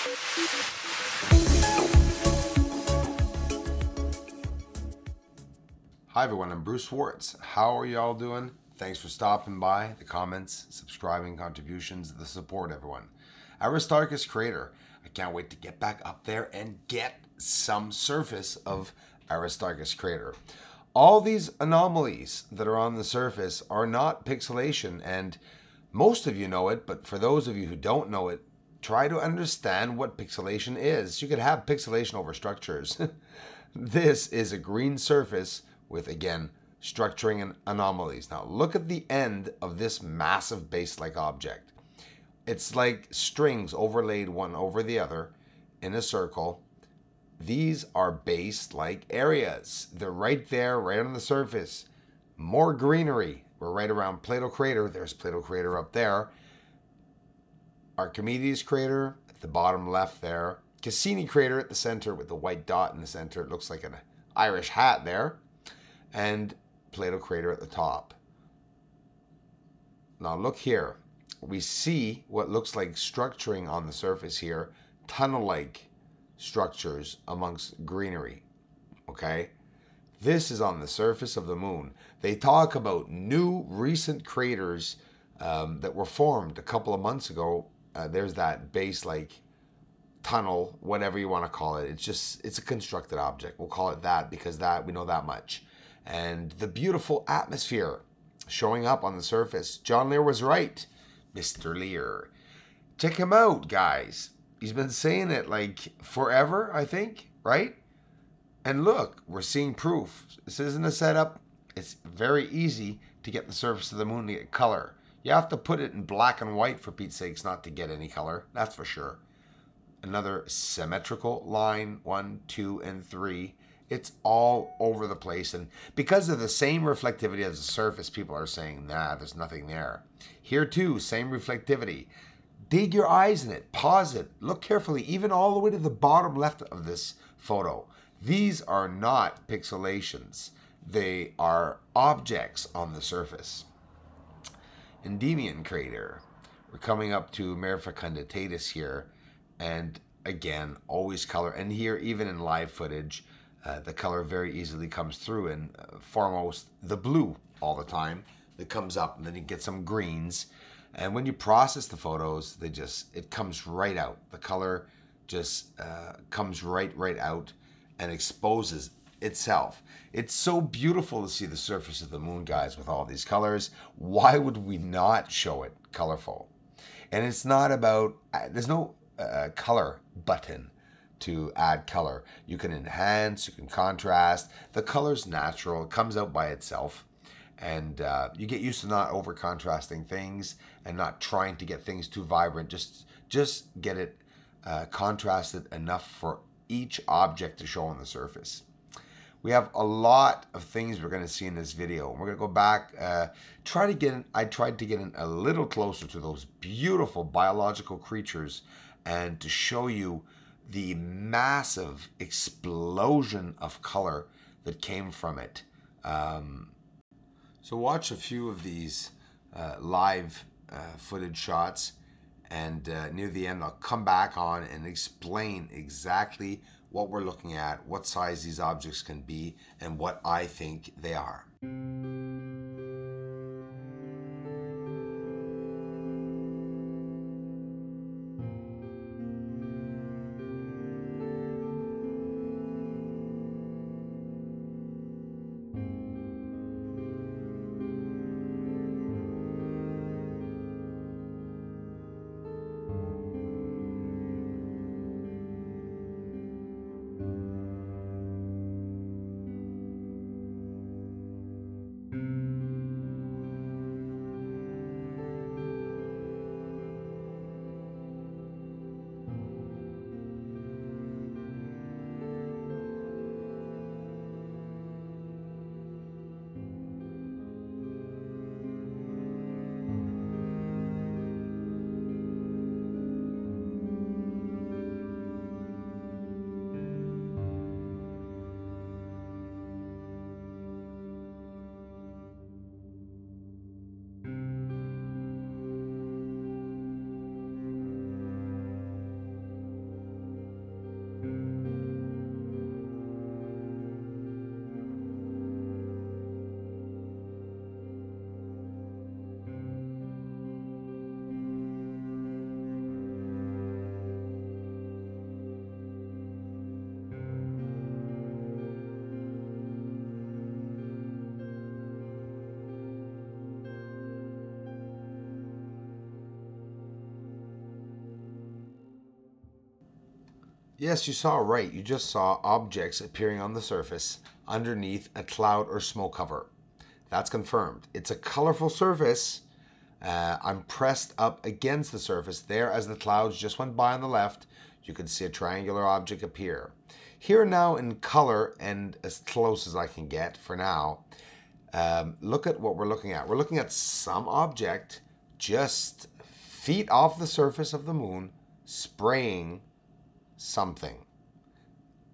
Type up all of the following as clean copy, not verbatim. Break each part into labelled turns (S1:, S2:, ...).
S1: Hi everyone, I'm Bruce Schwartz. How are y'all doing? Thanks for stopping by, the comments, subscribing, contributions, the support, everyone. Artist Creator. I can't wait to get back up there and get some surface of Artist Creator. All these anomalies that are on the surface are not pixelation, and most of you know it, but for those of you who don't know it, try to understand what pixelation is. You could have pixelation over structures. This is a green surface with, again, structuring and anomalies. Now look at the end of this massive base-like object. It's like strings overlaid one over the other in a circle. These are base-like areas. They're right there, right on the surface. More greenery. We're right around Plato Crater. There's Plato Crater up there. Archimedes Crater at the bottom left there. Cassini Crater at the center with the white dot in the center. It looks like an Irish hat there. And Plato Crater at the top. Now look here. We see what looks like structuring on the surface here. Tunnel-like structures amongst greenery. Okay? This is on the surface of the moon. They talk about new recent craters that were formed a couple of months ago. There's that base-like tunnel, whatever you want to call it. It's a constructed object. We'll call it that because we know that much. And the beautiful atmosphere showing up on the surface. John Lear was right. Mr. Lear. Check him out, guys. He's been saying it like forever, I think, right? And look, we're seeing proof. This isn't a setup. It's very easy to get the surface of the moon to get color. You have to put it in black and white, for Pete's sakes, not to get any color. That's for sure. Another symmetrical line, 1, 2, and 3. It's all over the place. And because of the same reflectivity as the surface, people are saying, nah, there's nothing there. Here too, same reflectivity. Dig your eyes in it. Pause it. Look carefully, even all the way to the bottom left of this photo. These are not pixelations. They are objects on the surface. Endymion Crater. We're coming up to Mare Fecunditatis here. And again, always color. And here, even in live footage, the color very easily comes through. And foremost, the blue all the time that comes up. And then you get some greens. And when you process the photos, it comes right out. The color just comes right out and exposes itself. It's so beautiful to see the surface of the moon, guys, with all these colors. Why would we not show it colorful? And it's not about, there's no color button to add color. You can enhance, you can contrast. The color's natural, it comes out by itself. And you get used to not over contrasting things and not trying to get things too vibrant. Just get it contrasted enough for each object to show on the surface. We have a lot of things we're going to see in this video. We're going to go back, I tried to get in a little closer to those beautiful biological creatures and to show you the massive explosion of color that came from it. So watch a few of these live footage shots, and near the end I'll come back on and explain exactly what we're looking at, what size these objects can be, and what I think they are. Yes, you saw right. You just saw objects appearing on the surface underneath a cloud or smoke cover. That's confirmed. It's a colorful surface. I'm pressed up against the surface there as the clouds just went by on the left. You can see a triangular object appear. Here now in color, and as close as I can get for now, look at what we're looking at. We're looking at some object just feet off the surface of the moon spraying something.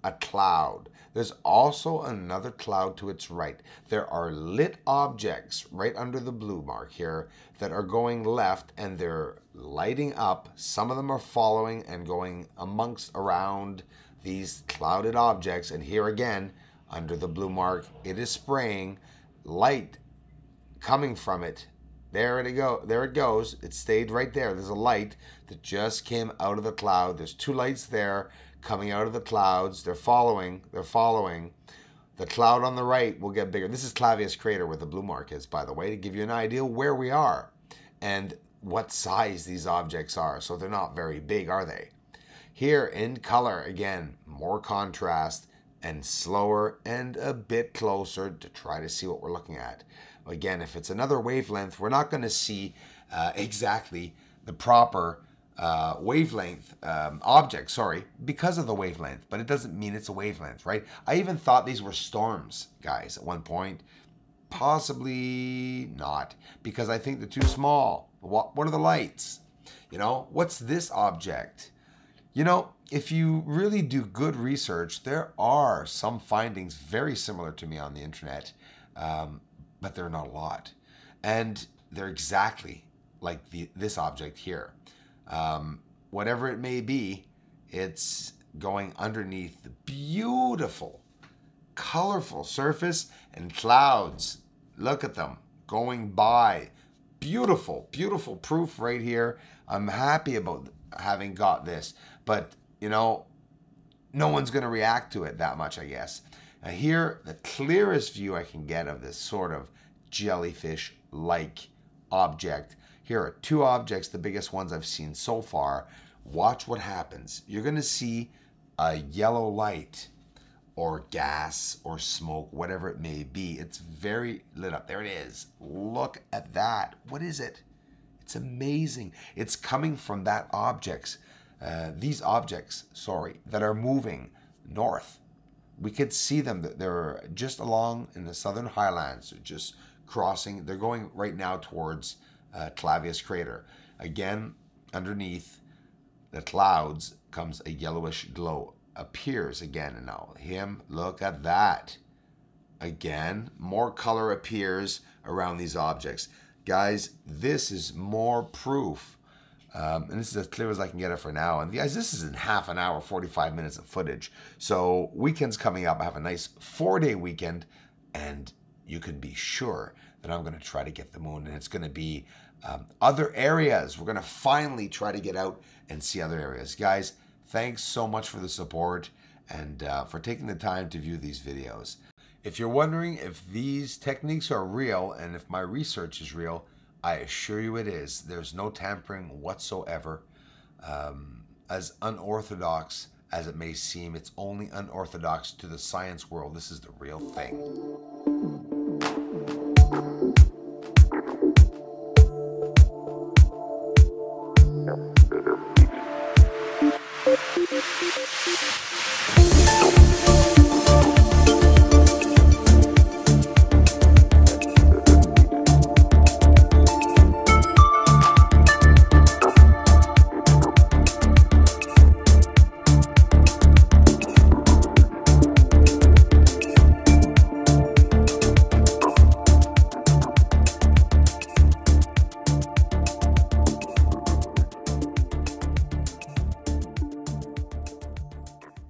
S1: A cloud. There's also another cloud to its right. There are lit objects right under the blue mark here that are going left, and they're lighting up. Some of them are following and going around these clouded objects, and here again under the blue mark it is spraying light coming from it. There it goes. It stayed right there. There's a light that just came out of the cloud. There's two lights there coming out of the clouds. They're following. The cloud on the right will get bigger. This is Clavius Crater where the blue mark is, by the way, to give you an idea where we are and what size these objects are. So they're not very big, are they? Here in color, again, more contrast and slower and a bit closer to try to see what we're looking at. Again, if it's another wavelength, we're not going to see exactly the proper wavelength object, sorry, because of the wavelength, but it doesn't mean it's a wavelength, right? I even thought these were storms, guys, at one point. Possibly not, because I think they're too small. What are the lights? You know, what's this object? You know, if you really do good research, there are some findings very similar to me on the internet, but they're not a lot. And they're exactly like this object here. Whatever it may be, it's going underneath the beautiful, colorful surface and clouds. Look at them going by. Beautiful, beautiful proof right here. I'm happy about having got this, but you know, no one's going to react to it that much, I guess. Now here, the clearest view I can get of this sort of jellyfish-like object. Here are two objects, the biggest ones I've seen so far. Watch what happens. You're going to see a yellow light or gas or smoke, whatever it may be. It's very lit up. There it is. Look at that. What is it? It's amazing. It's coming from that objects. These objects, sorry, that are moving north. We could see them. They're just along in the southern highlands, just crossing. They're going right now towards Clavius Crater. Again, underneath the clouds comes a yellowish glow. Appears again, and now look at that. Again, more color appears around these objects. Guys, this is more proof. And this is as clear as I can get it for now. And guys, this is in half an hour, 45 minutes of footage. So weekend's coming up. I have a nice 4-day weekend, and you can be sure that I'm going to try to get the moon, and it's going to be other areas. We're going to finally try to get out and see other areas. Guys, thanks so much for the support and for taking the time to view these videos. If you're wondering if these techniques are real and if my research is real, I assure you it is. There's no tampering whatsoever. As unorthodox as it may seem, it's only unorthodox to the science world. This is the real thing.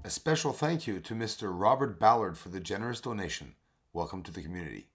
S1: A special thank you to Mr. Robert Ballard for the generous donation. Welcome to the community.